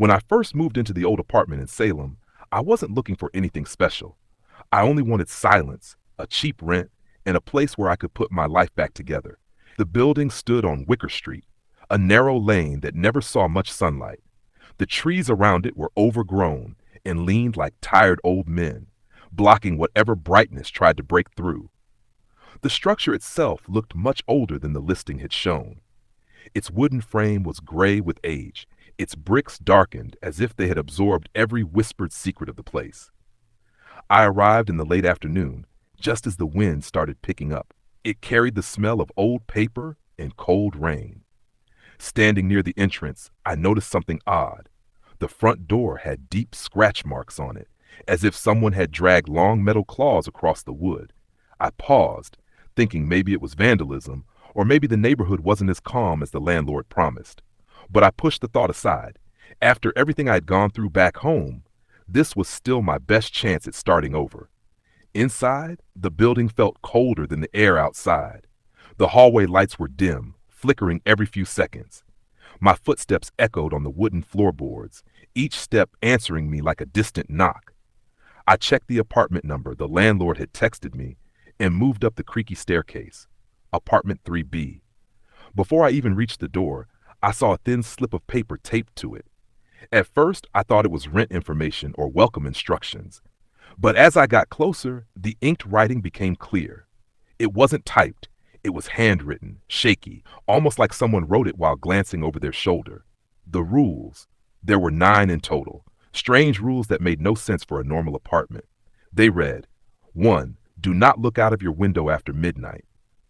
When I first moved into the old apartment in Salem, I wasn't looking for anything special. I only wanted silence, a cheap rent, and a place where I could put my life back together. The building stood on Wicker Street, a narrow lane that never saw much sunlight. The trees around it were overgrown and leaned like tired old men, blocking whatever brightness tried to break through. The structure itself looked much older than the listing had shown. Its wooden frame was gray with age, its bricks darkened as if they had absorbed every whispered secret of the place. I arrived in the late afternoon, just as the wind started picking up. It carried the smell of old paper and cold rain. Standing near the entrance, I noticed something odd. The front door had deep scratch marks on it, as if someone had dragged long metal claws across the wood. I paused, thinking maybe it was vandalism, or maybe the neighborhood wasn't as calm as the landlord promised. But I pushed the thought aside. After everything I had gone through back home, this was still my best chance at starting over. Inside, the building felt colder than the air outside. The hallway lights were dim, flickering every few seconds. My footsteps echoed on the wooden floorboards, each step answering me like a distant knock. I checked the apartment number the landlord had texted me and moved up the creaky staircase. Apartment 3B. Before I even reached the door, I saw a thin slip of paper taped to it. At first, I thought it was rent information or welcome instructions. But as I got closer, the inked writing became clear. It wasn't typed. It was handwritten, shaky, almost like someone wrote it while glancing over their shoulder. The rules. There were 9 in total, strange rules that made no sense for a normal apartment. They read, 1. Do not look out of your window after midnight.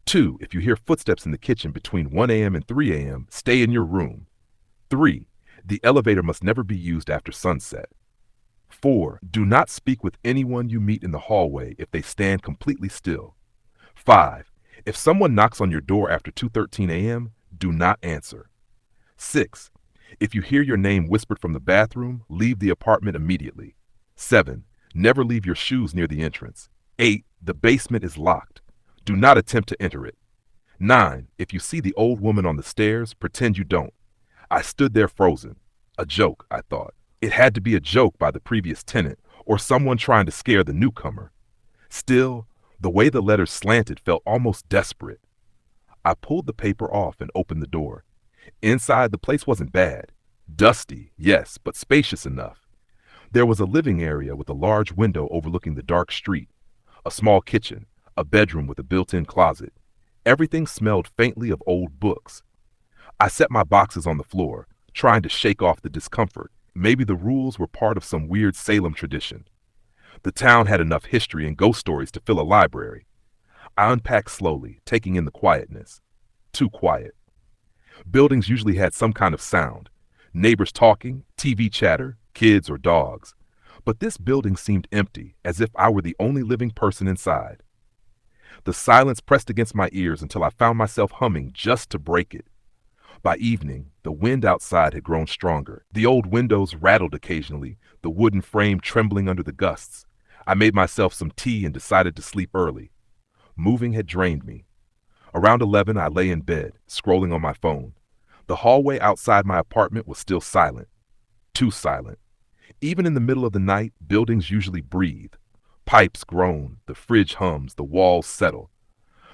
2. If you hear footsteps in the kitchen between 1 a.m. and 3 a.m., stay in your room. 3. The elevator must never be used after sunset. 4. Do not speak with anyone you meet in the hallway if they stand completely still. 5. If someone knocks on your door after 2:13 a.m., do not answer. 6. If you hear your name whispered from the bathroom, leave the apartment immediately. 7. Never leave your shoes near the entrance. 8. The basement is locked. Do not attempt to enter it. 9. If you see the old woman on the stairs, pretend you don't. I stood there frozen. A joke, I thought. It had to be a joke by the previous tenant or someone trying to scare the newcomer. Still, the way the letters slanted felt almost desperate. I pulled the paper off and opened the door. Inside, the place wasn't bad. Dusty, yes, but spacious enough. There was a living area with a large window overlooking the dark street, a small kitchen, a bedroom with a built-in closet. Everything smelled faintly of old books. I set my boxes on the floor, trying to shake off the discomfort. Maybe the rules were part of some weird Salem tradition. The town had enough history and ghost stories to fill a library. I unpacked slowly, taking in the quietness. Too quiet. Buildings usually had some kind of sound. Neighbors talking, TV chatter, kids or dogs. But this building seemed empty, as if I were the only living person inside. The silence pressed against my ears until I found myself humming just to break it. By evening, the wind outside had grown stronger. The old windows rattled occasionally, the wooden frame trembling under the gusts. I made myself some tea and decided to sleep early. Moving had drained me. Around 11, I lay in bed, scrolling on my phone. The hallway outside my apartment was still silent. Too silent. Even in the middle of the night, buildings usually breathe. Pipes groan, the fridge hums, the walls settle.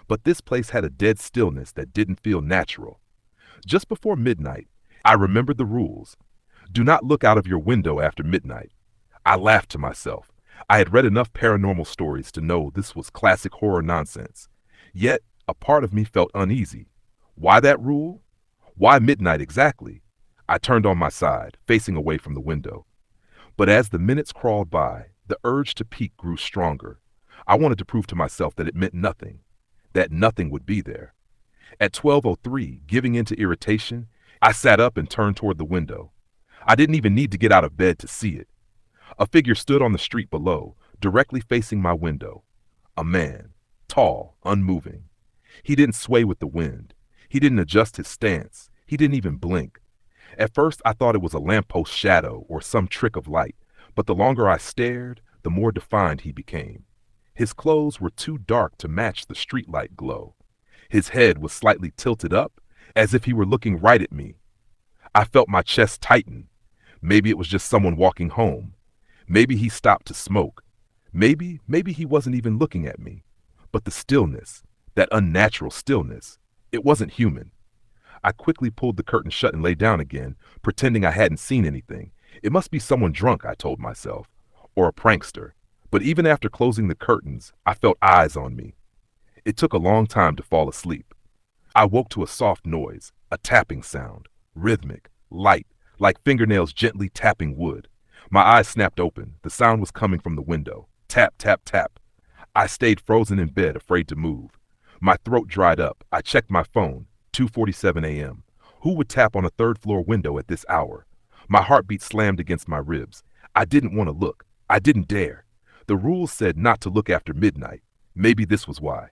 But this place had a dead stillness that didn't feel natural. Just before midnight, I remembered the rules. Do not look out of your window after midnight. I laughed to myself. I had read enough paranormal stories to know this was classic horror nonsense. Yet, a part of me felt uneasy. Why that rule? Why midnight exactly? I turned on my side, facing away from the window. But as the minutes crawled by, the urge to peek grew stronger. I wanted to prove to myself that it meant nothing, that nothing would be there. At 12:03, giving in to irritation, I sat up and turned toward the window. I didn't even need to get out of bed to see it. A figure stood on the street below, directly facing my window. A man, tall, unmoving. He didn't sway with the wind. He didn't adjust his stance. He didn't even blink. At first, I thought it was a lamppost shadow or some trick of light, but the longer I stared, the more defined he became. His clothes were too dark to match the streetlight glow. His head was slightly tilted up, as if he were looking right at me. I felt my chest tighten. Maybe it was just someone walking home. Maybe he stopped to smoke. Maybe he wasn't even looking at me. But the stillness, that unnatural stillness, it wasn't human. I quickly pulled the curtain shut and lay down again, pretending I hadn't seen anything. It must be someone drunk, I told myself, or a prankster. But even after closing the curtains, I felt eyes on me. It took a long time to fall asleep. I woke to a soft noise, a tapping sound, rhythmic, light, like fingernails gently tapping wood. My eyes snapped open. The sound was coming from the window. Tap, tap, tap. I stayed frozen in bed, afraid to move. My throat dried up. I checked my phone. 2:47 a.m. Who would tap on a third-floor window at this hour? My heartbeat slammed against my ribs. I didn't want to look. I didn't dare. The rules said not to look after midnight. Maybe this was why.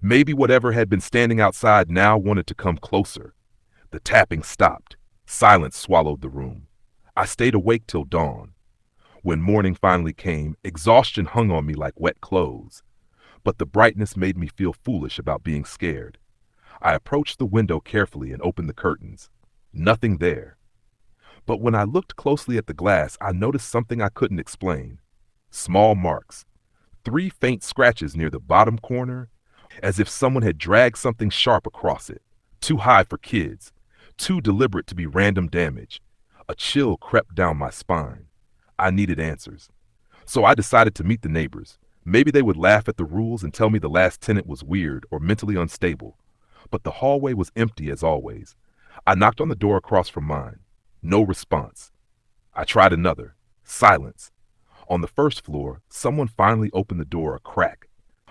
Maybe whatever had been standing outside now wanted to come closer. The tapping stopped. Silence swallowed the room. I stayed awake till dawn. When morning finally came, exhaustion hung on me like wet clothes. But the brightness made me feel foolish about being scared. I approached the window carefully and opened the curtains. Nothing there. But when I looked closely at the glass, I noticed something I couldn't explain. Small marks. 3 faint scratches near the bottom corner, as if someone had dragged something sharp across it. Too high for kids. Too deliberate to be random damage. A chill crept down my spine. I needed answers. So I decided to meet the neighbors. Maybe they would laugh at the rules and tell me the last tenant was weird or mentally unstable. But the hallway was empty as always. I knocked on the door across from mine. No response. I tried another. Silence. On the first floor, someone finally opened the door a crack.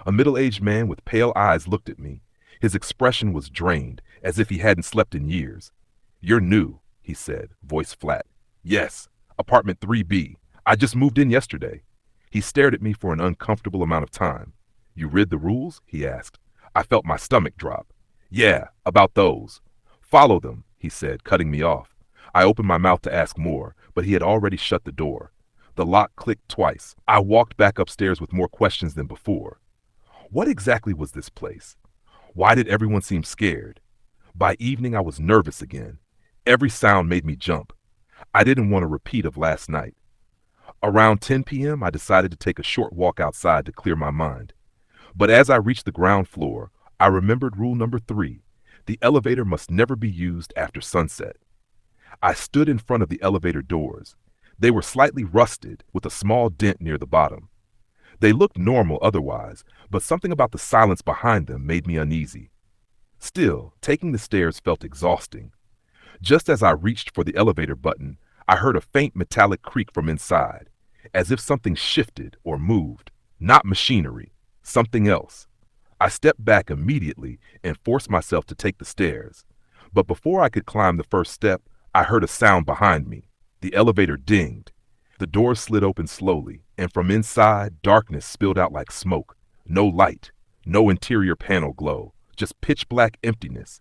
A middle-aged man with pale eyes looked at me. His expression was drained, as if he hadn't slept in years. "You're new," he said, voice flat. "Yes, apartment 3B. I just moved in yesterday." He stared at me for an uncomfortable amount of time. "You read the rules?" he asked. I felt my stomach drop. "Yeah, about those." "Follow them," he said, cutting me off. I opened my mouth to ask more, but he had already shut the door. The lock clicked twice. I walked back upstairs with more questions than before. What exactly was this place? Why did everyone seem scared? By evening, I was nervous again. Every sound made me jump. I didn't want a repeat of last night. Around 10 p.m., I decided to take a short walk outside to clear my mind. But as I reached the ground floor, I remembered rule number 3. The elevator must never be used after sunset. I stood in front of the elevator doors. They were slightly rusted, with a small dent near the bottom. They looked normal otherwise, but something about the silence behind them made me uneasy. Still, taking the stairs felt exhausting. Just as I reached for the elevator button, I heard a faint metallic creak from inside, as if something shifted or moved. Not machinery, something else. I stepped back immediately and forced myself to take the stairs. But before I could climb the first step, I heard a sound behind me. The elevator dinged. The doors slid open slowly, and from inside, darkness spilled out like smoke. No light, no interior panel glow, just pitch black emptiness.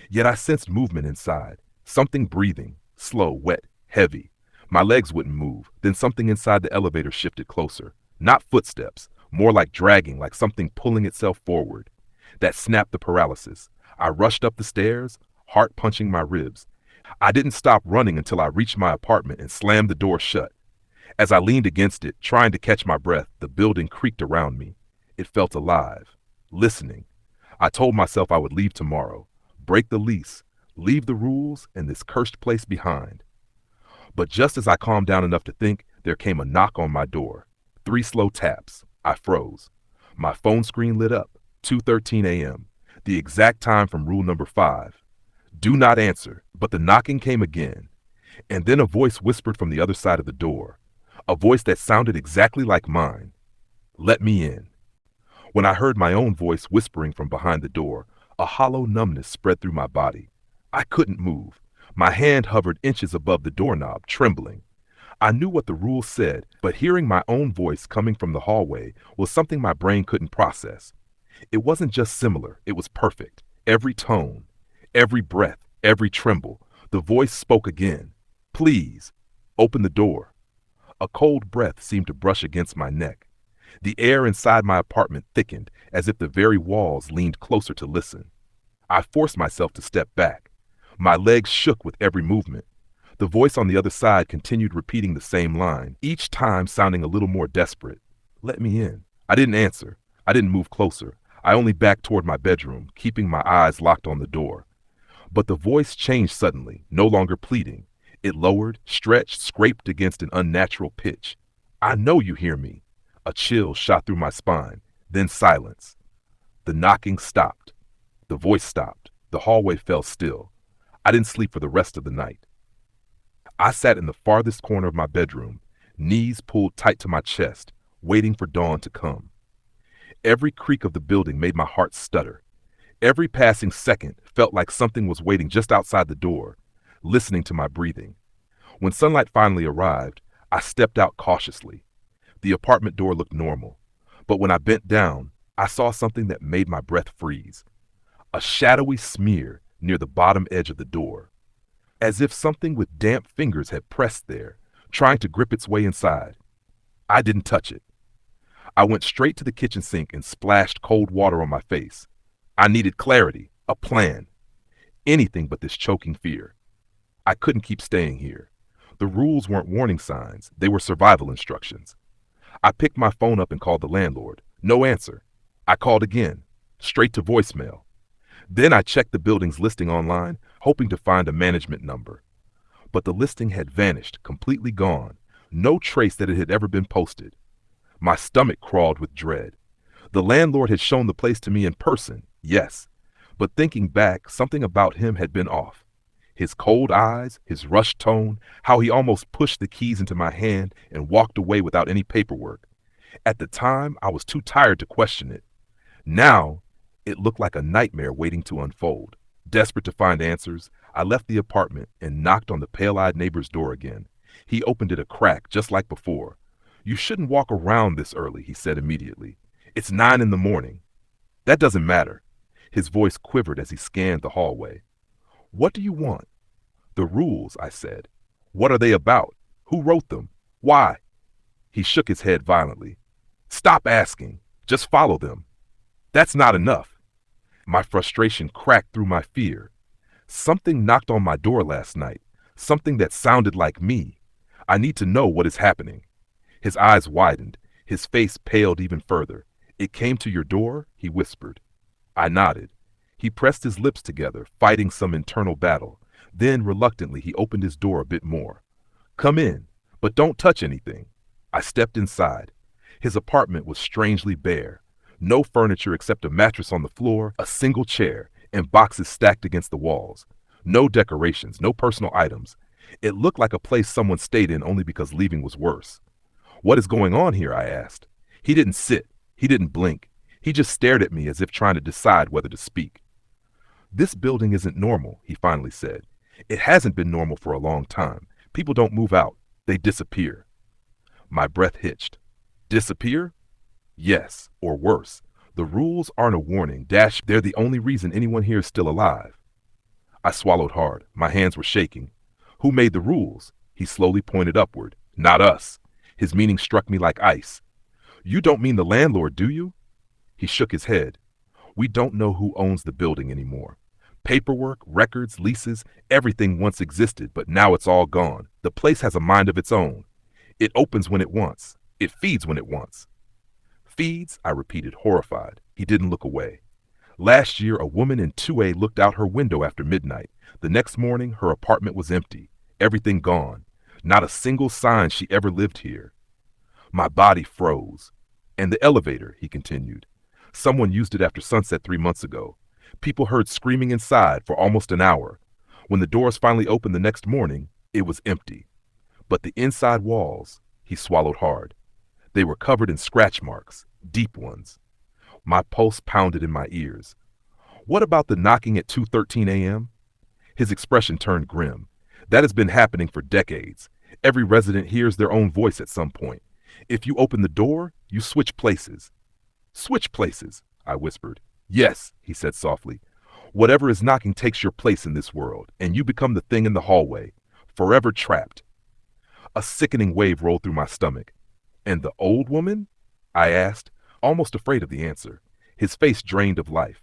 Yet I sensed movement inside, something breathing, slow, wet, heavy. My legs wouldn't move, then something inside the elevator shifted closer. Not footsteps, more like dragging, like something pulling itself forward. That snapped the paralysis. I rushed up the stairs, heart punching my ribs. I didn't stop running until I reached my apartment and slammed the door shut. As I leaned against it, trying to catch my breath, the building creaked around me. It felt alive, listening. I told myself I would leave tomorrow, break the lease, leave the rules and this cursed place behind. But just as I calmed down enough to think, there came a knock on my door. 3 slow taps. I froze. My phone screen lit up. 2:13 a.m., the exact time from rule number 5. Do not answer. But the knocking came again. And then a voice whispered from the other side of the door. A voice that sounded exactly like mine. "Let me in." When I heard my own voice whispering from behind the door, a hollow numbness spread through my body. I couldn't move. My hand hovered inches above the doorknob, trembling. I knew what the rules said, but hearing my own voice coming from the hallway was something my brain couldn't process. It wasn't just similar, it was perfect. Every tone, every breath, every tremble. The voice spoke again. "Please, open the door." A cold breath seemed to brush against my neck. The air inside my apartment thickened, as if the very walls leaned closer to listen. I forced myself to step back. My legs shook with every movement. The voice on the other side continued repeating the same line, each time sounding a little more desperate. Let me in. I didn't answer. I didn't move closer. I only backed toward my bedroom, keeping my eyes locked on the door. But the voice changed suddenly, no longer pleading. It lowered, stretched, scraped against an unnatural pitch. I know you hear me. A chill shot through my spine, then silence. The knocking stopped. The voice stopped. The hallway fell still. I didn't sleep for the rest of the night. I sat in the farthest corner of my bedroom, knees pulled tight to my chest, waiting for dawn to come. Every creak of the building made my heart stutter. Every passing second felt like something was waiting just outside the door, listening to my breathing. When sunlight finally arrived, I stepped out cautiously. The apartment door looked normal, but when I bent down, I saw something that made my breath freeze. A shadowy smear near the bottom edge of the door, as if something with damp fingers had pressed there, trying to grip its way inside. I didn't touch it. I went straight to the kitchen sink and splashed cold water on my face. I needed clarity, a plan, anything but this choking fear. I couldn't keep staying here. The rules weren't warning signs, they were survival instructions. I picked my phone up and called the landlord. No answer. I called again, straight to voicemail. Then I checked the building's listing online, hoping to find a management number. But the listing had vanished, completely gone. No trace that it had ever been posted. My stomach crawled with dread. The landlord had shown the place to me in person, yes. But thinking back, something about him had been off. His cold eyes, his rushed tone, how he almost pushed the keys into my hand and walked away without any paperwork. At the time, I was too tired to question it. Now, it looked like a nightmare waiting to unfold. Desperate to find answers, I left the apartment and knocked on the pale-eyed neighbor's door again. He opened it a crack, just like before. You shouldn't walk around this early, he said immediately. It's 9 in the morning. That doesn't matter. His voice quivered as he scanned the hallway. What do you want? The rules, I said. What are they about? Who wrote them? Why? He shook his head violently. Stop asking. Just follow them. That's not enough. My frustration cracked through my fear. Something knocked on my door last night. Something that sounded like me. I need to know what is happening. His eyes widened. His face paled even further. It came to your door, he whispered. I nodded. He pressed his lips together, fighting some internal battle. Then, reluctantly, he opened his door a bit more. Come in, but don't touch anything. I stepped inside. His apartment was strangely bare. No furniture except a mattress on the floor, a single chair, and boxes stacked against the walls. No decorations, no personal items. It looked like a place someone stayed in only because leaving was worse. What is going on here? I asked. He didn't sit. He didn't blink. He just stared at me as if trying to decide whether to speak. This building isn't normal, he finally said. It hasn't been normal for a long time. People don't move out. They disappear. My breath hitched. Disappear? Yes, or worse. The rules aren't a warning. They're the only reason anyone here is still alive. I swallowed hard. My hands were shaking. Who made the rules? He slowly pointed upward. Not us. His meaning struck me like ice. You don't mean the landlord, do you? He shook his head. We don't know who owns the building anymore. Paperwork, records, leases, everything once existed, but now it's all gone. The place has a mind of its own. It opens when it wants. It feeds when it wants. Feeds, I repeated, horrified. He didn't look away. Last year, a woman in 2A looked out her window after midnight. The next morning, her apartment was empty. Everything gone. Not a single sign she ever lived here. My body froze. And the elevator, he continued. Someone used it after sunset 3 months ago. People heard screaming inside for almost an hour. When the doors finally opened the next morning, it was empty. But the inside walls, he swallowed hard. They were covered in scratch marks, deep ones. My pulse pounded in my ears. What about the knocking at 2:13 a.m.? His expression turned grim. That has been happening for decades. Every resident hears their own voice at some point. If you open the door, you switch places. Switch places, I whispered. Yes, he said softly. Whatever is knocking takes your place in this world, and you become the thing in the hallway, forever trapped. A sickening wave rolled through my stomach. And the old woman? I asked, almost afraid of the answer. His face drained of life.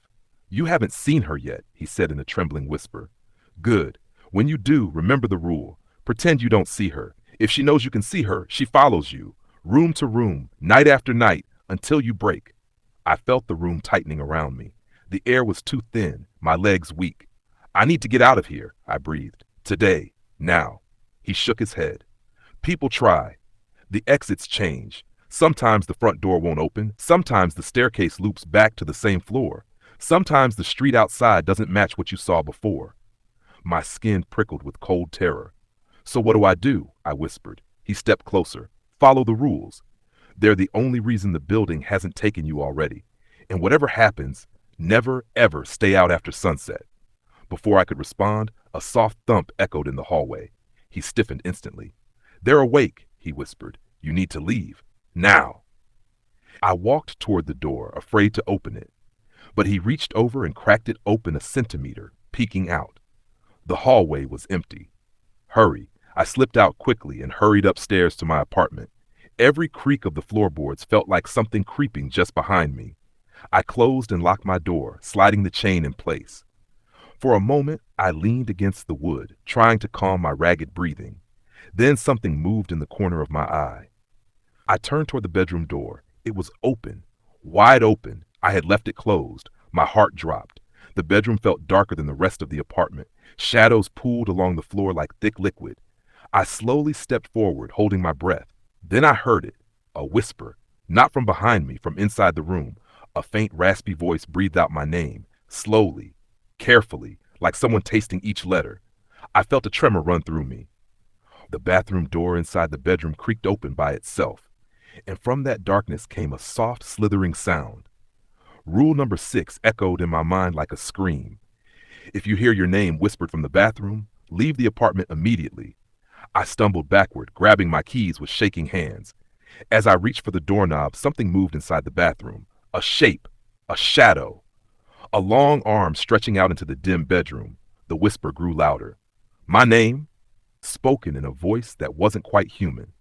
You haven't seen her yet, he said in a trembling whisper. Good. When you do, remember the rule. Pretend you don't see her. If she knows you can see her, she follows you, room to room, night after night, until you break. I felt the room tightening around me. The air was too thin, my legs weak. I need to get out of here, I breathed. Today, now. He shook his head. People try. The exits change. Sometimes the front door won't open. Sometimes the staircase loops back to the same floor. Sometimes the street outside doesn't match what you saw before. My skin prickled with cold terror. So what do? I whispered. He stepped closer. Follow the rules. They're the only reason the building hasn't taken you already. And whatever happens, never ever stay out after sunset. Before I could respond, a soft thump echoed in the hallway. He stiffened instantly. They're awake, he whispered. You need to leave. Now. I walked toward the door, afraid to open it. But he reached over and cracked it open a centimeter, peeking out. The hallway was empty. Hurry. I slipped out quickly and hurried upstairs to my apartment. Every creak of the floorboards felt like something creeping just behind me. I closed and locked my door, sliding the chain in place. For a moment, I leaned against the wood, trying to calm my ragged breathing. Then something moved in the corner of my eye. I turned toward the bedroom door. It was open, wide open. I had left it closed. My heart dropped. The bedroom felt darker than the rest of the apartment. Shadows pooled along the floor like thick liquid. I slowly stepped forward, holding my breath. Then I heard it, a whisper, not from behind me, from inside the room. A faint, raspy voice breathed out my name, slowly, carefully, like someone tasting each letter. I felt a tremor run through me. The bathroom door inside the bedroom creaked open by itself, and from that darkness came a soft, slithering sound. Rule number 6 echoed in my mind like a scream. If you hear your name whispered from the bathroom, leave the apartment immediately. I stumbled backward, grabbing my keys with shaking hands. As I reached for the doorknob, something moved inside the bathroom. A shape, a shadow. A long arm stretching out into the dim bedroom. The whisper grew louder. My name? Spoken in a voice that wasn't quite human.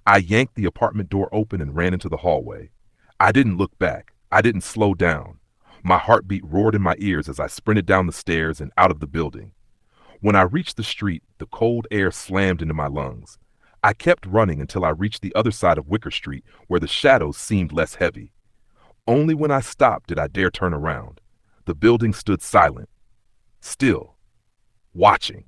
I yanked the apartment door open and ran into the hallway. I didn't look back. I didn't slow down. My heartbeat roared in my ears as I sprinted down the stairs and out of the building. When I reached the street, the cold air slammed into my lungs. I kept running until I reached the other side of Wicker Street, where the shadows seemed less heavy. Only when I stopped did I dare turn around. The building stood silent, still, watching.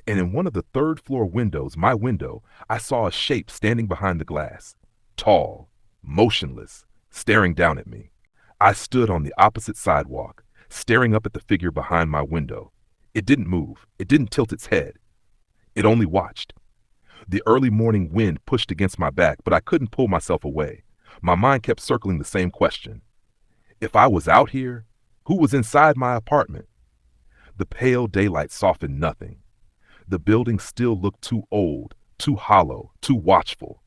And in one of the third-floor windows, my window, I saw a shape standing behind the glass, tall, motionless, staring down at me. I stood on the opposite sidewalk, staring up at the figure behind my window. It didn't move. It didn't tilt its head. It only watched. The early morning wind pushed against my back, but I couldn't pull myself away. My mind kept circling the same question. If I was out here, who was inside my apartment? The pale daylight softened nothing. The building still looked too old, too hollow, too watchful.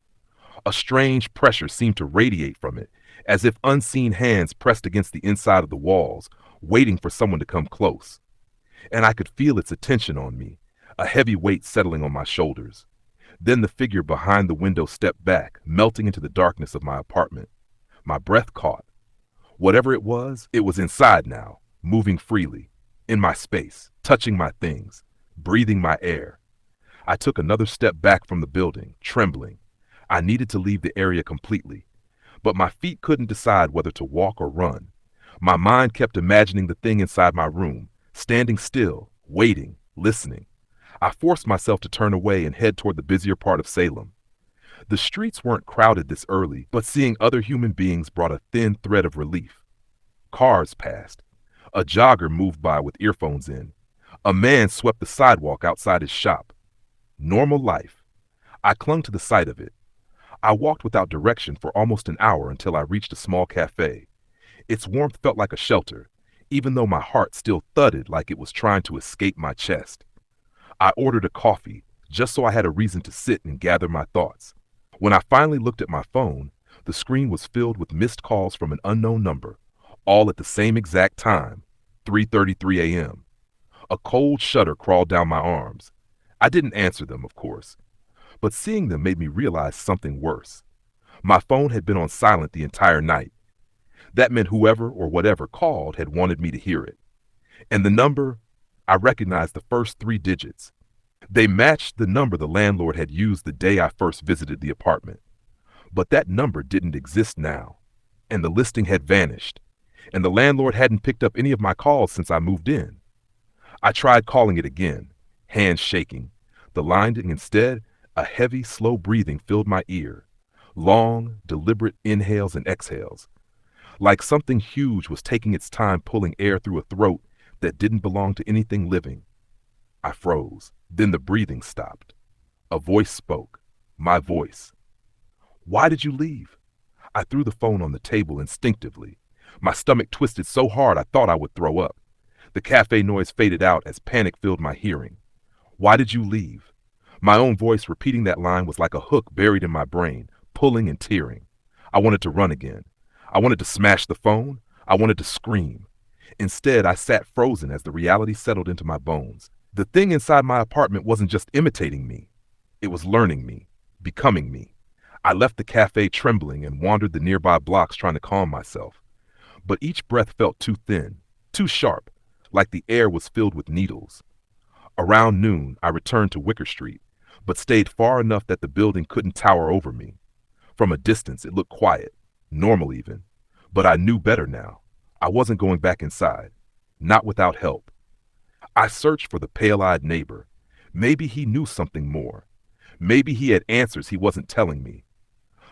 A strange pressure seemed to radiate from it, as if unseen hands pressed against the inside of the walls, waiting for someone to come close. And I could feel its attention on me, a heavy weight settling on my shoulders. Then the figure behind the window stepped back, melting into the darkness of my apartment. My breath caught. Whatever it was inside now, moving freely, in my space, touching my things, breathing my air. I took another step back from the building, trembling. I needed to leave the area completely, but my feet couldn't decide whether to walk or run. My mind kept imagining the thing inside my room, standing still, waiting, listening. I forced myself to turn away and head toward the busier part of Salem. The streets weren't crowded this early, but seeing other human beings brought a thin thread of relief. Cars passed. A jogger moved by with earphones in. A man swept the sidewalk outside his shop. Normal life. I clung to the sight of it. I walked without direction for almost an hour until I reached a small cafe. Its warmth felt like a shelter, even though my heart still thudded like it was trying to escape my chest. I ordered a coffee, just so I had a reason to sit and gather my thoughts. When I finally looked at my phone, the screen was filled with missed calls from an unknown number, all at the same exact time, 3:33 a.m. A cold shudder crawled down my arms. I didn't answer them, of course, but seeing them made me realize something worse. My phone had been on silent the entire night. That meant whoever or whatever called had wanted me to hear it. And the number, I recognized the first 3 digits. They matched the number the landlord had used the day I first visited the apartment. But that number didn't exist now, and the listing had vanished, and the landlord hadn't picked up any of my calls since I moved in. I tried calling it again, hands shaking. The line instead, a heavy, slow breathing filled my ear. Long, deliberate inhales and exhales, like something huge was taking its time pulling air through a throat that didn't belong to anything living. I froze. Then the breathing stopped. A voice spoke. My voice. Why did you leave? I threw the phone on the table instinctively. My stomach twisted so hard I thought I would throw up. The cafe noise faded out as panic filled my hearing. Why did you leave? My own voice repeating that line was like a hook buried in my brain, pulling and tearing. I wanted to run again. I wanted to smash the phone. I wanted to scream. Instead, I sat frozen as the reality settled into my bones. The thing inside my apartment wasn't just imitating me. It was learning me, becoming me. I left the cafe trembling and wandered the nearby blocks trying to calm myself. But each breath felt too thin, too sharp, like the air was filled with needles. Around noon, I returned to Wicker Street, but stayed far enough that the building couldn't tower over me. From a distance, it looked quiet, normal even. But I knew better now. I wasn't going back inside, not without help. I searched for the pale-eyed neighbor. Maybe he knew something more. Maybe he had answers he wasn't telling me.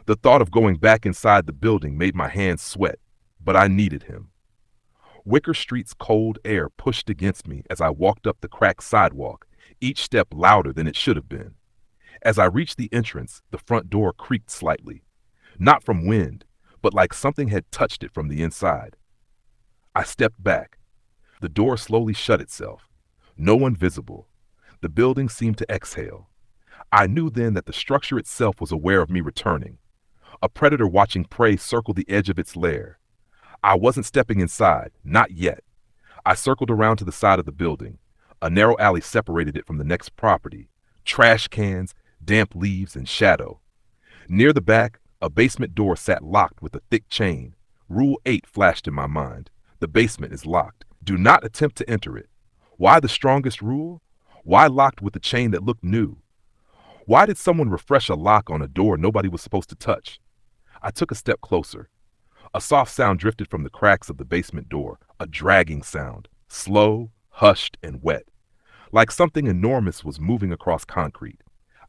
The thought of going back inside the building made my hands sweat, but I needed him. Wicker Street's cold air pushed against me as I walked up the cracked sidewalk, each step louder than it should have been. As I reached the entrance, the front door creaked slightly. Not from wind, but like something had touched it from the inside. I stepped back. The door slowly shut itself. No one visible. The building seemed to exhale. I knew then that the structure itself was aware of me returning. A predator watching prey circle the edge of its lair. I wasn't stepping inside, not yet. I circled around to the side of the building. A narrow alley separated it from the next property. Trash cans, damp leaves, and shadow. Near the back, a basement door sat locked with a thick chain. Rule 8 flashed in my mind. The basement is locked. Do not attempt to enter it. Why the strongest rule? Why locked with a chain that looked new? Why did someone refresh a lock on a door nobody was supposed to touch? I took a step closer. A soft sound drifted from the cracks of the basement door, a dragging sound, slow, hushed, and wet, like something enormous was moving across concrete.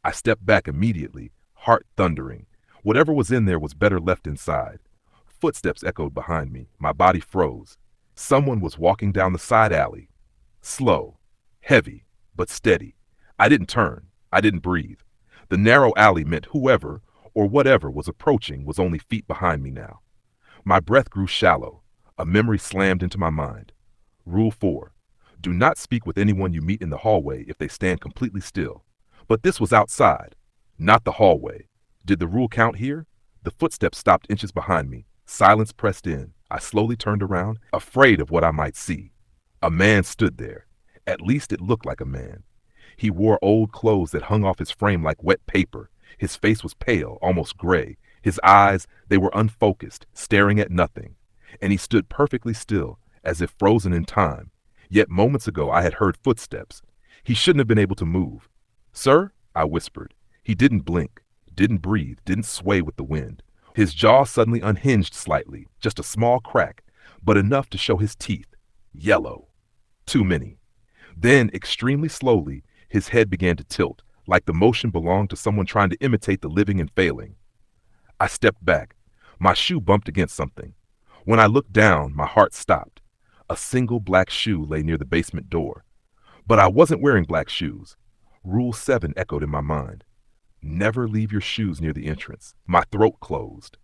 I stepped back immediately, heart thundering. Whatever was in there was better left inside. Footsteps echoed behind me. My body froze. Someone was walking down the side alley. Slow, heavy, but steady. I didn't turn. I didn't breathe. The narrow alley meant whoever or whatever was approaching was only feet behind me now. My breath grew shallow. A memory slammed into my mind. Rule 4. Do not speak with anyone you meet in the hallway if they stand completely still. But this was outside, not the hallway. Did the rule count here? The footsteps stopped inches behind me. Silence pressed in. I slowly turned around, afraid of what I might see. A man stood there. At least it looked like a man. He wore old clothes that hung off his frame like wet paper. His face was pale, almost gray. His eyes, they were unfocused, staring at nothing. And he stood perfectly still, as if frozen in time. Yet moments ago I had heard footsteps. He shouldn't have been able to move. "Sir?" I whispered. He didn't blink, didn't breathe, didn't sway with the wind. His jaw suddenly unhinged slightly, just a small crack, but enough to show his teeth. Yellow. Too many. Then, extremely slowly, his head began to tilt, like the motion belonged to someone trying to imitate the living and failing. I stepped back. My shoe bumped against something. When I looked down, my heart stopped. A single black shoe lay near the basement door. But I wasn't wearing black shoes. Rule 7 echoed in my mind. Never leave your shoes near the entrance. My throat closed.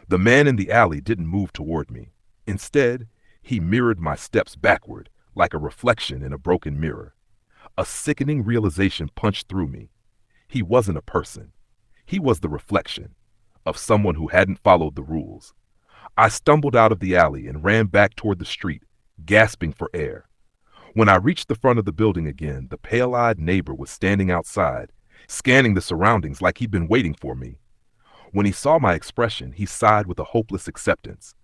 The man in the alley didn't move toward me. Instead, he mirrored my steps backward, like a reflection in a broken mirror. A sickening realization punched through me. He wasn't a person. He was the reflection of someone who hadn't followed the rules. I stumbled out of the alley and ran back toward the street, gasping for air. When I reached the front of the building again, the pale-eyed neighbor was standing outside, scanning the surroundings like he'd been waiting for me. When he saw my expression, he sighed with a hopeless acceptance.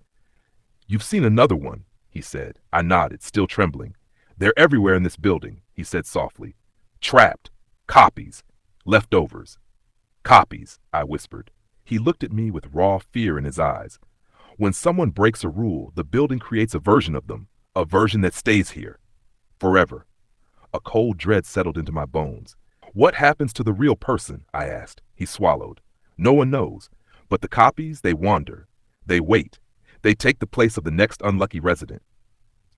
"You've seen another one," he said. I nodded, still trembling. "They're everywhere in this building," he said softly. "Trapped. Copies. Leftovers. Copies, I whispered. He looked at me with raw fear in his eyes. When someone breaks a rule, the building creates a version of them, a version that stays here. Forever. A cold dread settled into my bones. What happens to the real person? I asked. He swallowed. No one knows. But the copies, they wander. They wait. They take the place of the next unlucky resident.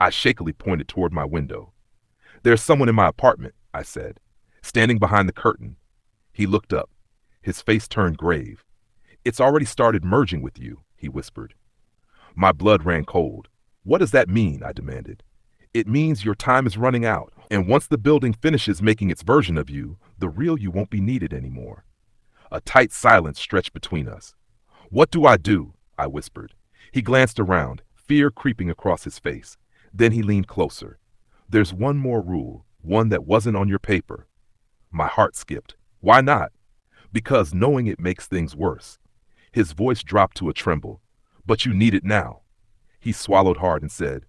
I shakily pointed toward my window. There's someone in my apartment, I said, standing behind the curtain. He looked up. His face turned grave. It's already started merging with you, he whispered. My blood ran cold. What does that mean? I demanded. It means your time is running out, and once the building finishes making its version of you, the real you won't be needed anymore. A tight silence stretched between us. What do I do? I whispered. He glanced around, fear creeping across his face. Then he leaned closer. There's one more rule, one that wasn't on your paper. My heart skipped. Why not? Because knowing it makes things worse. His voice dropped to a tremble. But you need it now. He swallowed hard and said,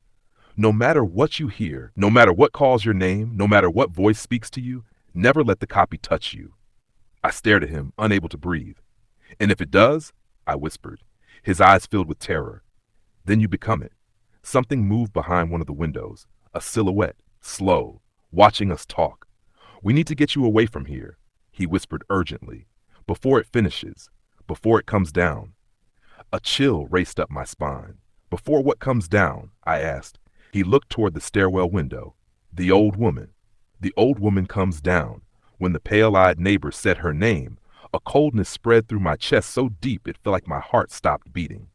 no matter what you hear, no matter what calls your name, no matter what voice speaks to you, never let the copy touch you. I stared at him, unable to breathe. And if it does, I whispered, his eyes filled with terror, then you become it. Something moved behind one of the windows, a silhouette, slow, watching us talk. We need to get you away from here, he whispered urgently, before it finishes, before it comes down. A chill raced up my spine. Before what comes down? I asked. He looked toward the stairwell window. The old woman. The old woman comes down. When the pale-eyed neighbor said her name, a coldness spread through my chest so deep it felt like my heart stopped beating.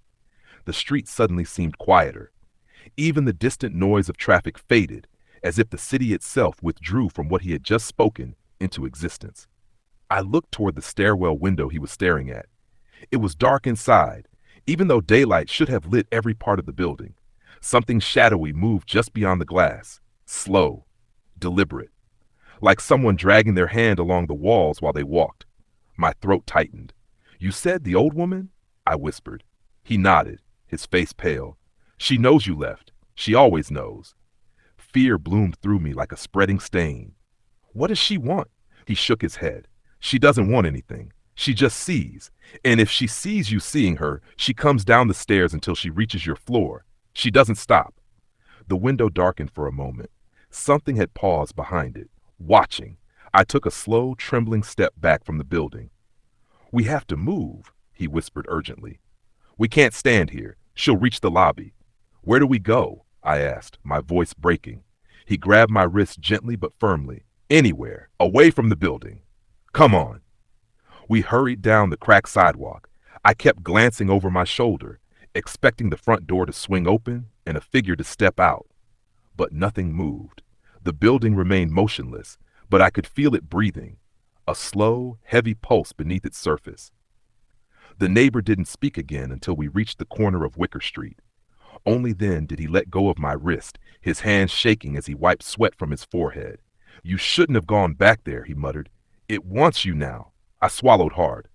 The street suddenly seemed quieter. Even the distant noise of traffic faded, as if the city itself withdrew from what he had just spoken into existence. I looked toward the stairwell window he was staring at. It was dark inside, even though daylight should have lit every part of the building. Something shadowy moved just beyond the glass, slow, deliberate, like someone dragging their hand along the walls while they walked. My throat tightened. You said the old woman? I whispered. He nodded, his face pale. She knows you left. She always knows. Fear bloomed through me like a spreading stain. What does she want? He shook his head. She doesn't want anything. She just sees. And if she sees you seeing her, she comes down the stairs until she reaches your floor. She doesn't stop. The window darkened for a moment. Something had paused behind it, watching. I took a slow, trembling step back from the building. We have to move, he whispered urgently. We can't stand here. She'll reach the lobby. Where do we go? I asked, my voice breaking. He grabbed my wrist gently but firmly. Anywhere, away from the building. Come on. We hurried down the cracked sidewalk. I kept glancing over my shoulder, expecting the front door to swing open and a figure to step out. But nothing moved. The building remained motionless, but I could feel it breathing, a slow, heavy pulse beneath its surface. The neighbor didn't speak again until we reached the corner of Wicker Street. Only then did he let go of my wrist, his hands shaking as he wiped sweat from his forehead. You shouldn't have gone back there, he muttered. It wants you now. I swallowed hard.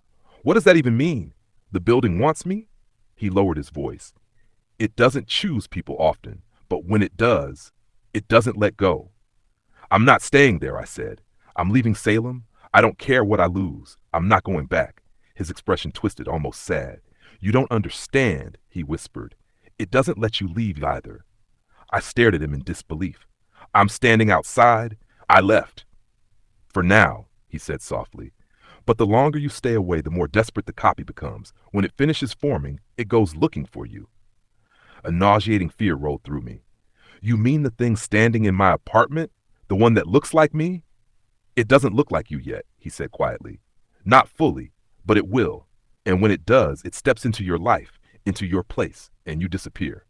What does that even mean? The building wants me? He lowered his voice. It doesn't choose people often, but when it does, it doesn't let go. I'm not staying there, I said. I'm leaving Salem. I don't care what I lose. I'm not going back. His expression twisted, almost sad. You don't understand, he whispered. It doesn't let you leave either. I stared at him in disbelief. I'm standing outside. I left. For now, he said softly. But the longer you stay away, the more desperate the copy becomes. When it finishes forming, it goes looking for you. A nauseating fear rolled through me. You mean the thing standing in my apartment? The one that looks like me? It doesn't look like you yet, he said quietly. Not fully, but it will. And when it does, it steps into your life, into your place, and you disappear.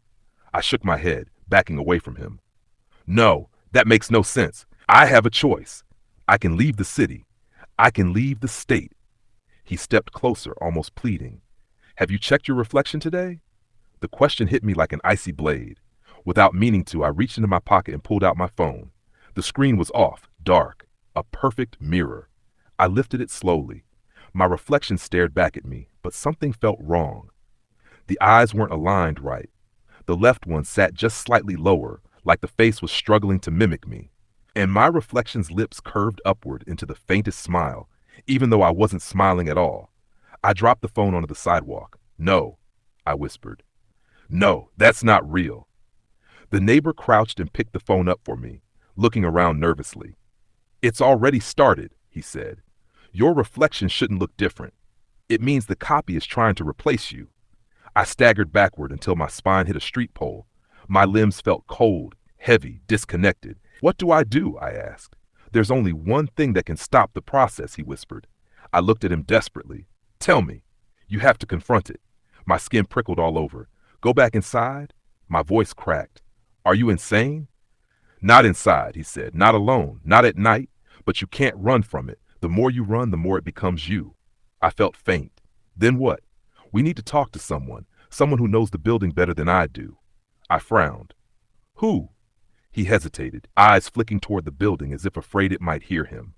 I shook my head, backing away from him. No, that makes no sense. I have a choice. I can leave the city. I can leave the state. He stepped closer, almost pleading. Have you checked your reflection today? The question hit me like an icy blade. Without meaning to, I reached into my pocket and pulled out my phone. The screen was off, dark, a perfect mirror. I lifted it slowly. My reflection stared back at me, but something felt wrong. The eyes weren't aligned right. The left one sat just slightly lower, like the face was struggling to mimic me. And my reflection's lips curved upward into the faintest smile, even though I wasn't smiling at all. I dropped the phone onto the sidewalk. No, I whispered. No, that's not real. The neighbor crouched and picked the phone up for me, looking around nervously. It's already started, he said. Your reflection shouldn't look different. It means the copy is trying to replace you. I staggered backward until my spine hit a street pole. My limbs felt cold, heavy, disconnected. What do? I asked. There's only one thing that can stop the process, he whispered. I looked at him desperately. Tell me. You have to confront it. My skin prickled all over. Go back inside? My voice cracked. Are you insane? Not inside, he said. Not alone. Not at night. But you can't run from it. The more you run, the more it becomes you. I felt faint. Then what? We need to talk to someone who knows the building better than I do. I frowned. Who? He hesitated, eyes flicking toward the building as if afraid it might hear him.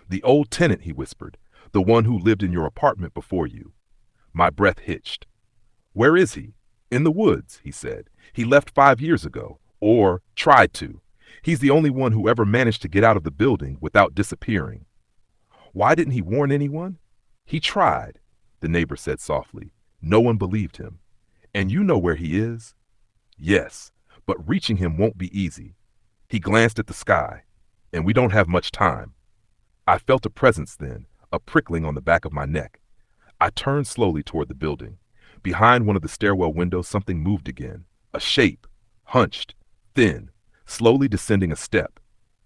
The old tenant, he whispered. The one who lived in your apartment before you. My breath hitched. Where is he? In the woods, he said. He left 5 years ago. Or tried to. He's the only one who ever managed to get out of the building without disappearing. Why didn't he warn anyone? He tried, the neighbor said softly. No one believed him. And you know where he is? Yes, but reaching him won't be easy. He glanced at the sky. And we don't have much time. I felt a presence then, a prickling on the back of my neck. I turned slowly toward the building. Behind one of the stairwell windows, something moved again. A shape, hunched, thin, slowly descending a step.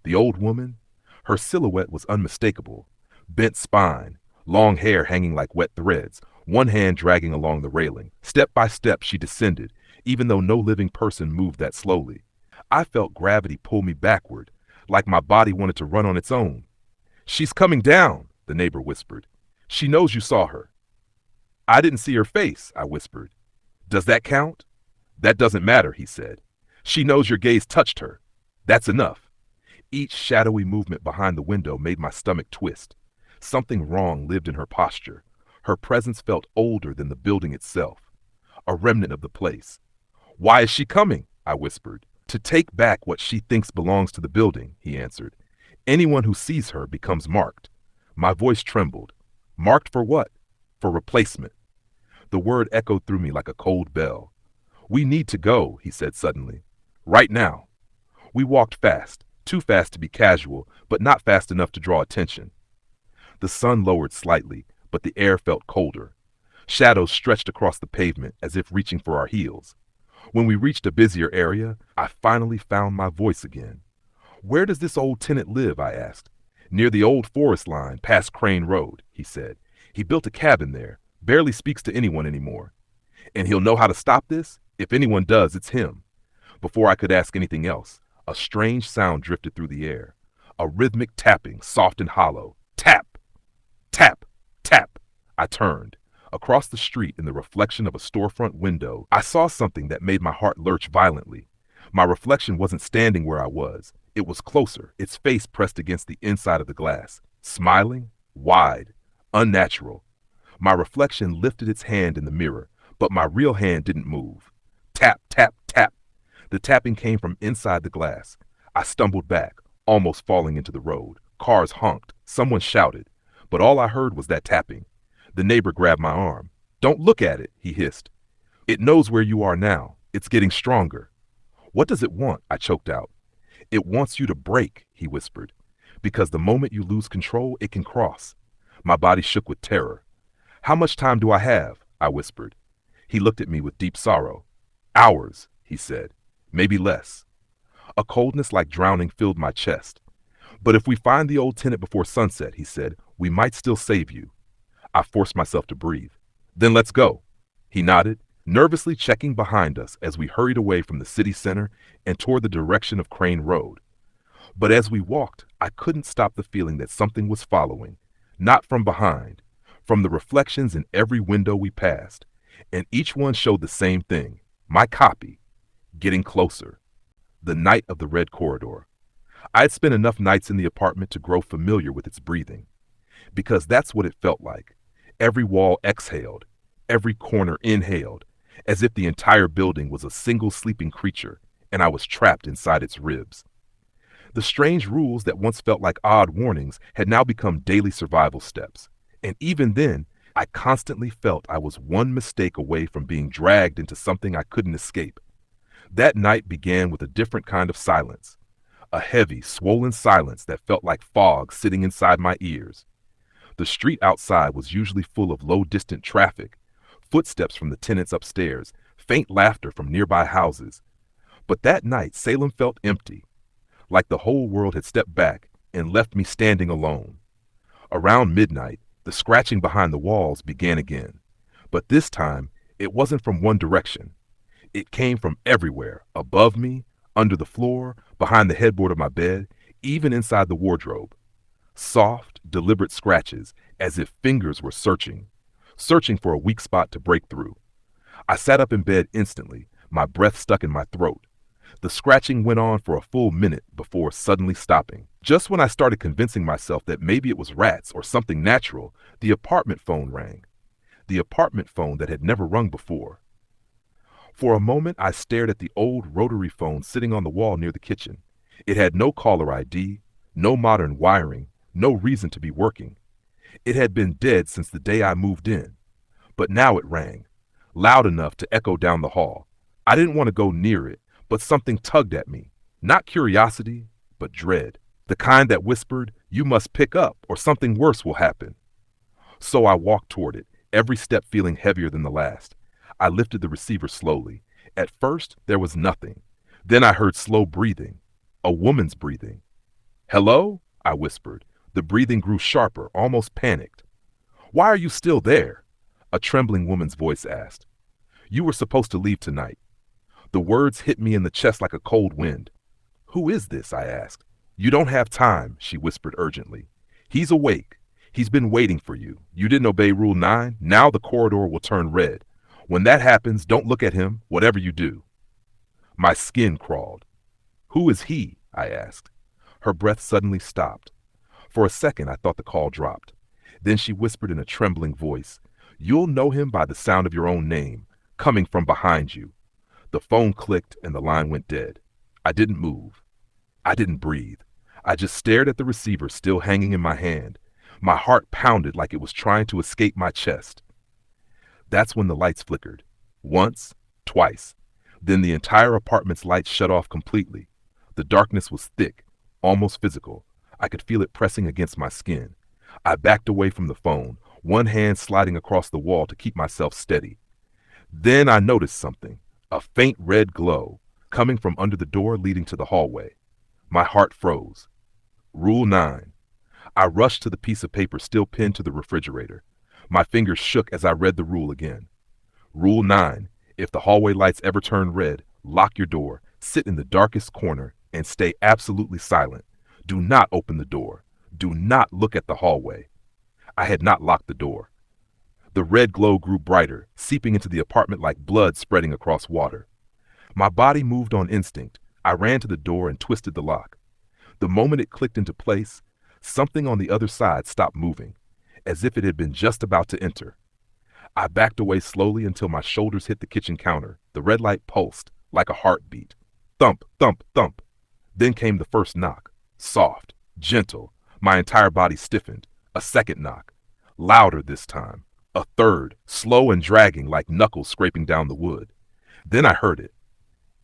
The old woman? Her silhouette was unmistakable. Bent spine, long hair hanging like wet threads, one hand dragging along the railing. Step by step she descended, even though no living person moved that slowly. I felt gravity pull me backward, like my body wanted to run on its own. She's coming down, the neighbor whispered. She knows you saw her. I didn't see her face, I whispered. Does that count? That doesn't matter, he said. She knows your gaze touched her. That's enough. Each shadowy movement behind the window made my stomach twist. Something wrong lived in her posture. Her presence felt older than the building itself. A remnant of the place. Why is she coming? I whispered. To take back what she thinks belongs to the building, he answered. Anyone who sees her becomes marked. My voice trembled. Marked for what? For replacement. The word echoed through me like a cold bell. We need to go, he said suddenly. Right now. We walked fast, too fast to be casual, but not fast enough to draw attention. The sun lowered slightly, but the air felt colder. Shadows stretched across the pavement as if reaching for our heels. When we reached a busier area, I finally found my voice again. Where does this old tenant live? I asked. Near the old forest line, past Crane Road, he said. He built a cabin there, barely speaks to anyone anymore. And he'll know how to stop this? If anyone does, it's him. Before I could ask anything else, a strange sound drifted through the air. A rhythmic tapping, soft and hollow. Tap! Tap! Tap! I turned. Across the street, in the reflection of a storefront window, I saw something that made my heart lurch violently. My reflection wasn't standing where I was. It was closer, its face pressed against the inside of the glass. Smiling, wide, unnatural. My reflection lifted its hand in the mirror, but my real hand didn't move. Tap, tap, tap. The tapping came from inside the glass. I stumbled back, almost falling into the road. Cars honked. Someone shouted. But all I heard was that tapping. The neighbor grabbed my arm. Don't look at it, he hissed. It knows where you are now. It's getting stronger. What does it want? I choked out. It wants you to break, he whispered. Because the moment you lose control, it can cross. My body shook with terror. How much time do I have? I whispered. He looked at me with deep sorrow. Hours, he said. Maybe less. A coldness like drowning filled my chest. But if we find the old tenant before sunset, he said, we might still save you. I forced myself to breathe. Then let's go. He nodded, nervously checking behind us as we hurried away from the city center and toward the direction of Crane Road. But as we walked, I couldn't stop the feeling that something was following, not from behind, from the reflections in every window we passed, and each one showed the same thing, my copy, getting closer. The night of the red corridor. I had spent enough nights in the apartment to grow familiar with its breathing, because that's what it felt like. Every wall exhaled, every corner inhaled, as if the entire building was a single sleeping creature, and I was trapped inside its ribs. The strange rules that once felt like odd warnings had now become daily survival steps. And even then, I constantly felt I was one mistake away from being dragged into something I couldn't escape. That night began with a different kind of silence, a heavy, swollen silence that felt like fog sitting inside my ears. The street outside was usually full of low, distant traffic, footsteps from the tenants upstairs, faint laughter from nearby houses. But that night, Salem felt empty, like the whole world had stepped back and left me standing alone. Around midnight, the scratching behind the walls began again. But this time, it wasn't from one direction. It came from everywhere, above me, under the floor, behind the headboard of my bed, even inside the wardrobe. Soft, deliberate scratches, as if fingers were searching for a weak spot to break through. I sat up in bed instantly, my breath stuck in my throat. The scratching went on for a full minute before suddenly stopping. Just when I started convincing myself that maybe it was rats or something natural, the apartment phone rang. The apartment phone that had never rung before. For a moment, I stared at the old rotary phone sitting on the wall near the kitchen. It had no caller ID, no modern wiring, no reason to be working. It had been dead since the day I moved in. But now it rang, loud enough to echo down the hall. I didn't want to go near it, but something tugged at me. Not curiosity, but dread. The kind that whispered, "You must pick up or something worse will happen." So I walked toward it, every step feeling heavier than the last. I lifted the receiver slowly. At first, there was nothing. Then I heard slow breathing. A woman's breathing. "Hello?" I whispered. The breathing grew sharper, almost panicked. "Why are you still there?" A trembling woman's voice asked. "You were supposed to leave tonight." The words hit me in the chest like a cold wind. "Who is this?" I asked. "You don't have time," she whispered urgently. "He's awake. He's been waiting for you. You didn't obey Rule 9. Now the corridor will turn red. When that happens, don't look at him, whatever you do." My skin crawled. "Who is he?" I asked. Her breath suddenly stopped. For a second, I thought the call dropped. Then she whispered in a trembling voice, "You'll know him by the sound of your own name, coming from behind you." The phone clicked and the line went dead. I didn't move. I didn't breathe. I just stared at the receiver still hanging in my hand. My heart pounded like it was trying to escape my chest. That's when the lights flickered. Once, twice. Then the entire apartment's lights shut off completely. The darkness was thick, almost physical. I could feel it pressing against my skin. I backed away from the phone, one hand sliding across the wall to keep myself steady. Then I noticed something, a faint red glow, coming from under the door leading to the hallway. My heart froze. Rule 9. I rushed to the piece of paper still pinned to the refrigerator. My fingers shook as I read the rule again. Rule 9. If the hallway lights ever turn red, lock your door, sit in the darkest corner, and stay absolutely silent. Do not open the door. Do not look at the hallway. I had not locked the door. The red glow grew brighter, seeping into the apartment like blood spreading across water. My body moved on instinct. I ran to the door and twisted the lock. The moment it clicked into place, something on the other side stopped moving, as if it had been just about to enter. I backed away slowly until my shoulders hit the kitchen counter. The red light pulsed like a heartbeat. Thump, thump, thump. Then came the first knock. Soft, gentle. My entire body stiffened. A second knock. Louder this time. A third, slow and dragging like knuckles scraping down the wood. Then I heard it.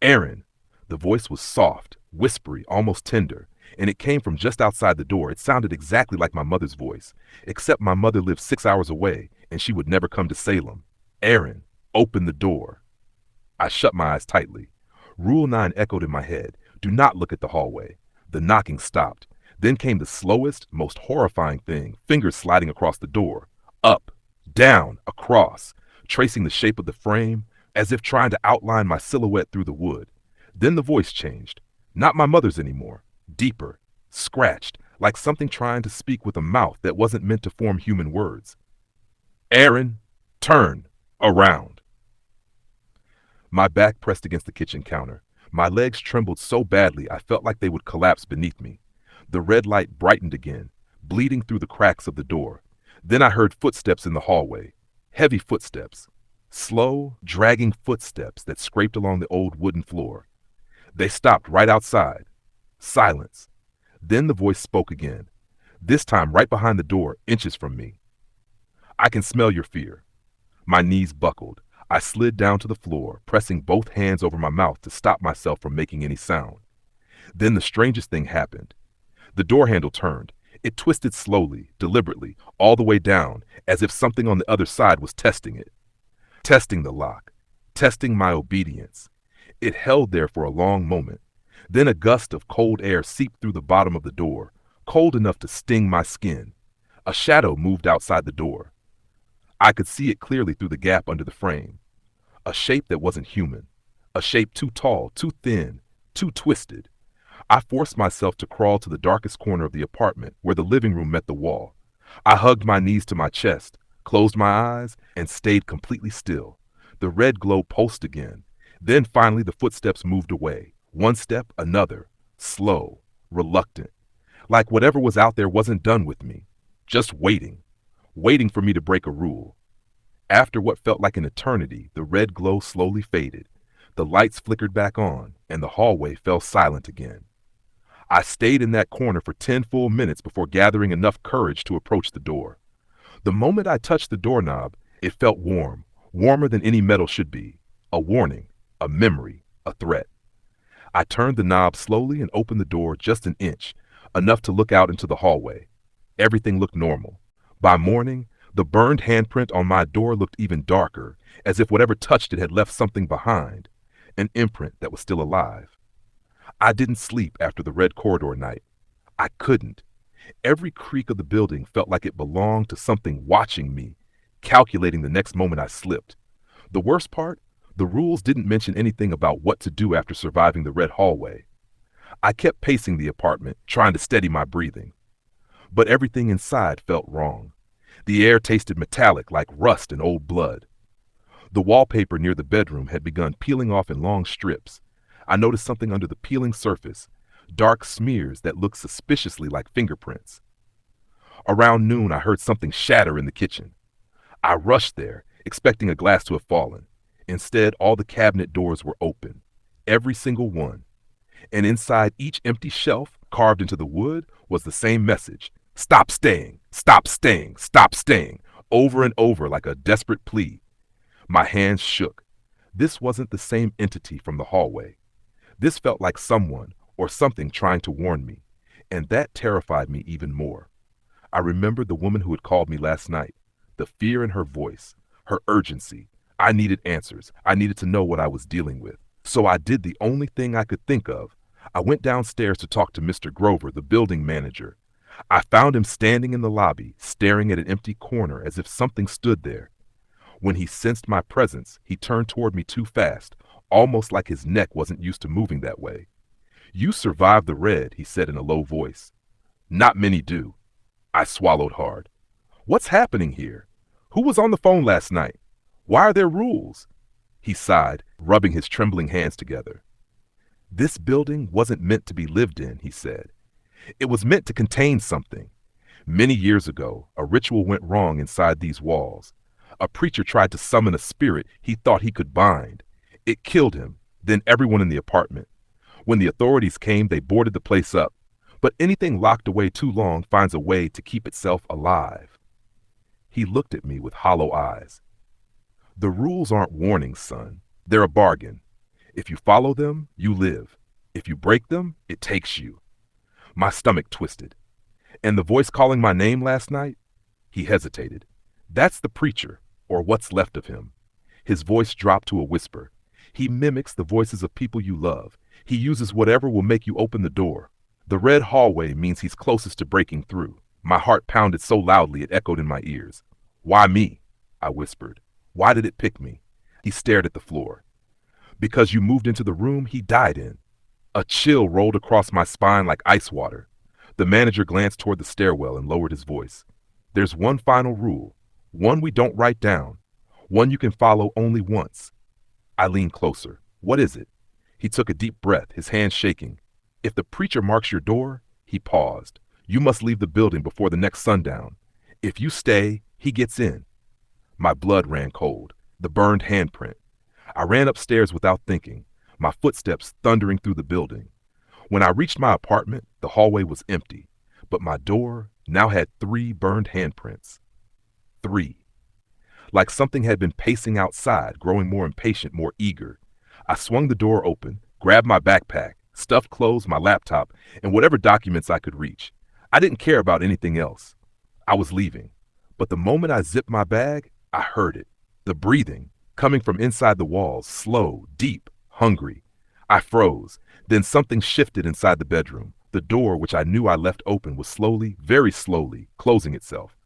"Aaron." The voice was soft, whispery, almost tender, and it came from just outside the door. It sounded exactly like my mother's voice, except my mother lived 6 hours away, and she would never come to Salem. "Aaron, open the door." I shut my eyes tightly. Rule 9 echoed in my head. Do not look at the hallway. The knocking stopped. Then came the slowest, most horrifying thing, fingers sliding across the door. Up, down, across, tracing the shape of the frame, as if trying to outline my silhouette through the wood. Then the voice changed. Not my mother's anymore. Deeper, scratched, like something trying to speak with a mouth that wasn't meant to form human words. "Aaron, turn around." My back pressed against the kitchen counter. My legs trembled so badly I felt like they would collapse beneath me. The red light brightened again, bleeding through the cracks of the door. Then I heard footsteps in the hallway. Heavy footsteps. Slow, dragging footsteps that scraped along the old wooden floor. They stopped right outside. Silence. Then the voice spoke again, this time right behind the door, inches from me. I can smell your fear. My knees buckled. I slid down to the floor, pressing both hands over my mouth to stop myself from making any sound. Then the strangest thing happened. The door handle turned. It twisted slowly, deliberately, all the way down, as if something on the other side was testing it. Testing the lock. Testing my obedience. It held there for a long moment. Then a gust of cold air seeped through the bottom of the door, cold enough to sting my skin. A shadow moved outside the door. I could see it clearly through the gap under the frame. A shape that wasn't human. A shape too tall, too thin, too twisted. I forced myself to crawl to the darkest corner of the apartment where the living room met the wall. I hugged my knees to my chest, closed my eyes, and stayed completely still. The red glow pulsed again. Then finally the footsteps moved away. One step, another. Slow, reluctant. Like whatever was out there wasn't done with me. Just waiting. Waiting for me to break a rule. After what felt like an eternity, the red glow slowly faded. The lights flickered back on, and the hallway fell silent again. I stayed in that corner for 10 full minutes before gathering enough courage to approach the door. The moment I touched the doorknob, it felt warm, warmer than any metal should be. A warning, a memory, a threat. I turned the knob slowly and opened the door just an inch, enough to look out into the hallway. Everything looked normal. By morning, the burned handprint on my door looked even darker, as if whatever touched it had left something behind, an imprint that was still alive. I didn't sleep after the red corridor night. I couldn't. Every creak of the building felt like it belonged to something watching me, calculating the next moment I slipped. The worst part, the rules didn't mention anything about what to do after surviving the red hallway. I kept pacing the apartment, trying to steady my breathing. But everything inside felt wrong. The air tasted metallic like rust and old blood. The wallpaper near the bedroom had begun peeling off in long strips. I noticed something under the peeling surface, dark smears that looked suspiciously like fingerprints. Around noon, I heard something shatter in the kitchen. I rushed there, expecting a glass to have fallen. Instead, all the cabinet doors were open, every single one. And inside each empty shelf, carved into the wood, was the same message. Stop staying, stop staying, stop staying, over and over like a desperate plea. My hands shook. This wasn't the same entity from the hallway. This felt like someone or something trying to warn me, and that terrified me even more. I remembered the woman who had called me last night, the fear in her voice, her urgency. I needed answers. I needed to know what I was dealing with. So I did the only thing I could think of. I went downstairs to talk to Mr. Grover, the building manager. I found him standing in the lobby, staring at an empty corner as if something stood there. When he sensed my presence, he turned toward me too fast, almost like his neck wasn't used to moving that way. You survived the red, he said in a low voice. Not many do. I swallowed hard. What's happening here? Who was on the phone last night? Why are there rules? He sighed, rubbing his trembling hands together. This building wasn't meant to be lived in, he said. It was meant to contain something. Many years ago, a ritual went wrong inside these walls. A preacher tried to summon a spirit he thought he could bind. It killed him, then everyone in the apartment. When the authorities came, they boarded the place up. But anything locked away too long finds a way to keep itself alive. He looked at me with hollow eyes. The rules aren't warnings, son. They're a bargain. If you follow them, you live. If you break them, it takes you. My stomach twisted. And the voice calling my name last night? He hesitated. That's the preacher, or what's left of him. His voice dropped to a whisper. He mimics the voices of people you love. He uses whatever will make you open the door. The red hallway means he's closest to breaking through. My heart pounded so loudly it echoed in my ears. Why me? I whispered. Why did it pick me? He stared at the floor. Because you moved into the room he died in. A chill rolled across my spine like ice water. The manager glanced toward the stairwell and lowered his voice. There's one final rule. One we don't write down. One you can follow only once. I leaned closer. What is it? He took a deep breath, his hands shaking. If the preacher marks your door, he paused. You must leave the building before the next sundown. If you stay, he gets in. My blood ran cold. The burned handprint. I ran upstairs without thinking, my footsteps thundering through the building. When I reached my apartment, the hallway was empty, but my door now had 3 burned handprints. 3. Like something had been pacing outside, growing more impatient, more eager. I swung the door open, grabbed my backpack, stuffed clothes, my laptop, and whatever documents I could reach. I didn't care about anything else. I was leaving. But the moment I zipped my bag, I heard it. The breathing, coming from inside the walls, slow, deep, hungry. I froze. Then something shifted inside the bedroom. The door, which I knew I left open, was slowly, very slowly, closing itself.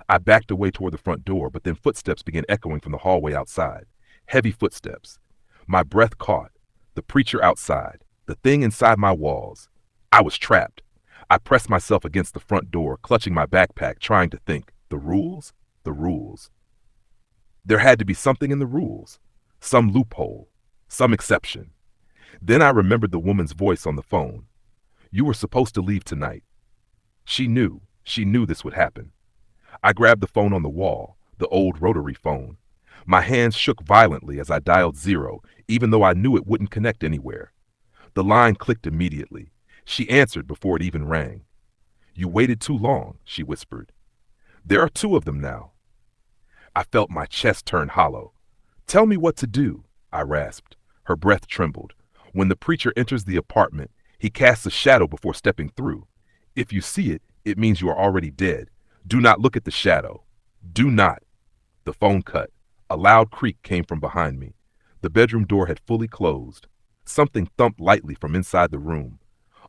I backed away toward the front door, but then footsteps began echoing from the hallway outside. Heavy footsteps. My breath caught. The preacher outside. The thing inside my walls. I was trapped. I pressed myself against the front door, clutching my backpack, trying to think. The rules? The rules. There had to be something in the rules. Some loophole. Some exception. Then I remembered the woman's voice on the phone. You were supposed to leave tonight. She knew this would happen. I grabbed the phone on the wall, the old rotary phone. My hands shook violently as I dialed 0, even though I knew it wouldn't connect anywhere. The line clicked immediately. She answered before it even rang. You waited too long, she whispered. There are 2 of them now. I felt my chest turn hollow. Tell me what to do, I rasped. Her breath trembled. When the preacher enters the apartment, he casts a shadow before stepping through. If you see it, it means you are already dead. Do not look at the shadow. Do not. The phone cut. A loud creak came from behind me. The bedroom door had fully closed. Something thumped lightly from inside the room.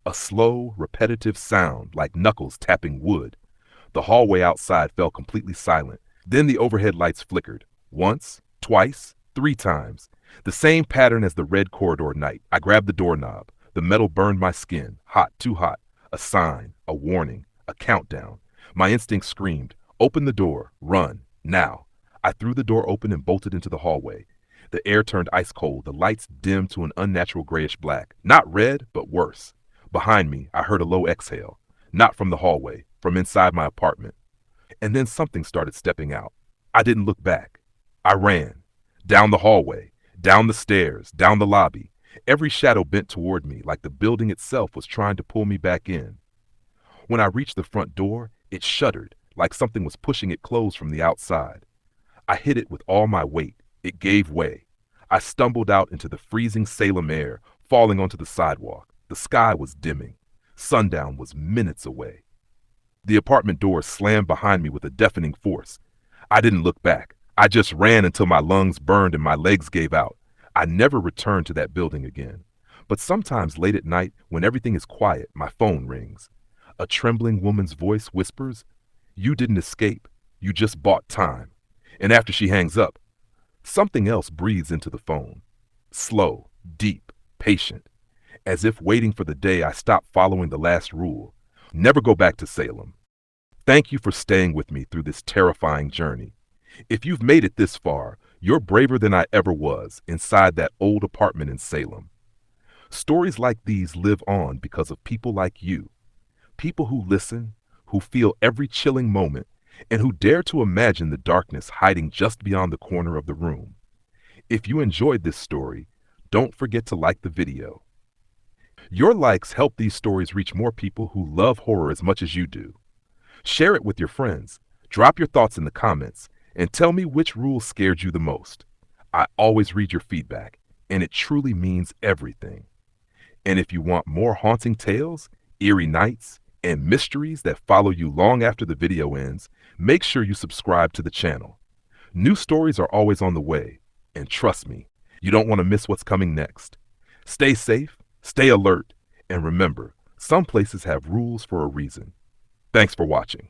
A slow, repetitive sound like knuckles tapping wood. The hallway outside fell completely silent. Then the overhead lights flickered. Once, twice, 3 times. The same pattern as the red corridor night. I grabbed the doorknob. The metal burned my skin. Hot, too hot. A sign, a warning, a countdown. My instinct screamed, open the door, run, now. I threw the door open and bolted into the hallway. The air turned ice cold, the lights dimmed to an unnatural grayish black. Not red, but worse. Behind me, I heard a low exhale. Not from the hallway, from inside my apartment. And then something started stepping out. I didn't look back. I ran. Down the hallway, down the stairs, down the lobby. Every shadow bent toward me, like the building itself was trying to pull me back in. When I reached the front door, it shuddered, like something was pushing it closed from the outside. I hit it with all my weight. It gave way. I stumbled out into the freezing Salem air, falling onto the sidewalk. The sky was dimming. Sundown was minutes away. The apartment doors slammed behind me with a deafening force. I didn't look back. I just ran until my lungs burned and my legs gave out. I never returned to that building again. But sometimes late at night, when everything is quiet, my phone rings. A trembling woman's voice whispers, you didn't escape, you just bought time. And after she hangs up, something else breathes into the phone. Slow, deep, patient, as if waiting for the day I stop following the last rule. Never go back to Salem. Thank you for staying with me through this terrifying journey. If you've made it this far, you're braver than I ever was inside that old apartment in Salem. Stories like these live on because of people like you. People who listen, who feel every chilling moment, and who dare to imagine the darkness hiding just beyond the corner of the room. If you enjoyed this story, don't forget to like the video. Your likes help these stories reach more people who love horror as much as you do. Share it with your friends, drop your thoughts in the comments, and tell me which rule scared you the most. I always read your feedback, and it truly means everything. And if you want more haunting tales, eerie nights, and mysteries that follow you long after the video ends, make sure you subscribe to the channel. New stories are always on the way, and trust me, you don't want to miss what's coming next. Stay safe, stay alert, and remember, some places have rules for a reason. Thanks for watching.